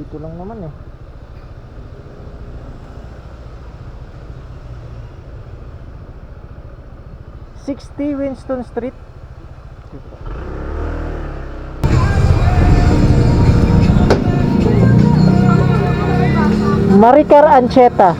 dito lang naman eh. 60 Winston Street. Maricar Ancheta.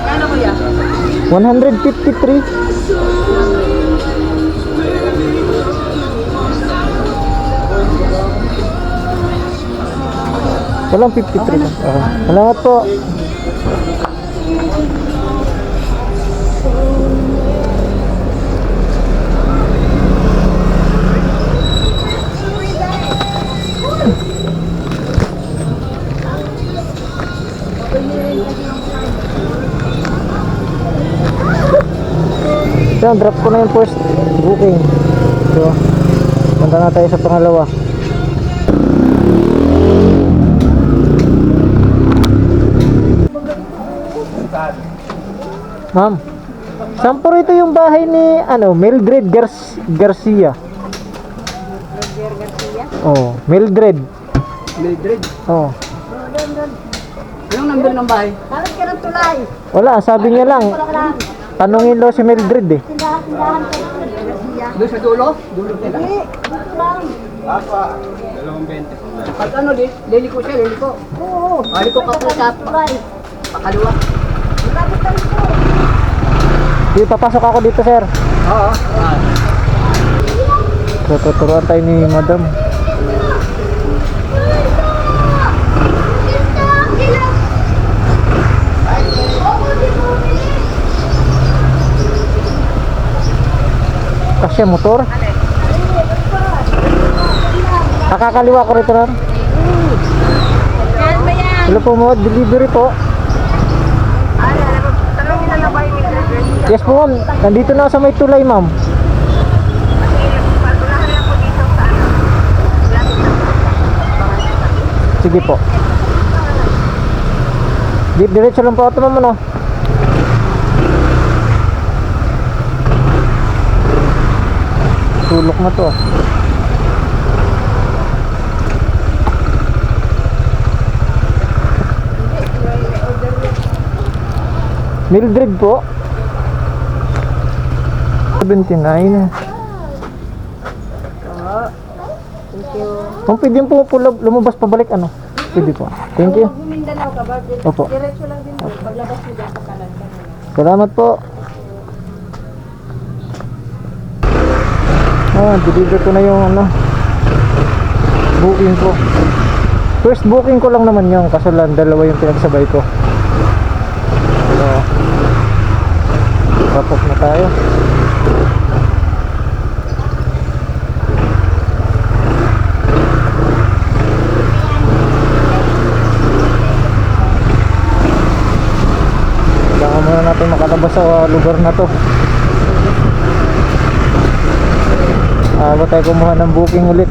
Kano kuya? 153. Walang 53 lang. Salamat po. So, drop ko na yung first booking. So, punta na tayo sa pangalawa. Ma'am, saan po rito yung bahay ni Mildred Garcia? Oh, Mildred. Mildred? Oh. Anong number ng bahay? Bakit ka ng tulay? Wala, sabi niya lang. Tanungin daw si Mildred eh. Tindahan-tindahan ka. Doon sa dulo? Dulo nila. Hindi, dito lang. Apa, 2.20. Pag ano, liliko siya, liliko. Oo. Liliko ka po sa tulay. pakaliwa. Malapit lang ito. Di, papasok ako dito, sir. Oo. So, tuturuan tayo ni madam. Kasya motor. Nakakaliwa ko rito na. Yan ba yan? Hello po mo, delivery po. Tanongin na ba yung delivery? Yes po ma'am, nandito na sa may tulay ma'am. Sige po. Diretso lang po ito ma'am ano. Sulok na to. Mildred po. 79. Thank you. Kung pwede po lumabas pabalik ano? Pwede po. Thank you. Mindanao ka ba? Opo. Diretso lang din po. Paglabas mo dyan sa kanan ka na. Salamat po. Deliver ko na yung booking ko. First booking ko lang naman yung kaso lang dalawa yung pinagsabay ko. So, tapos na tayo. Kailangan muna natin makalabas sa lugar na to. Bago tayo kumuha ng booking ulit.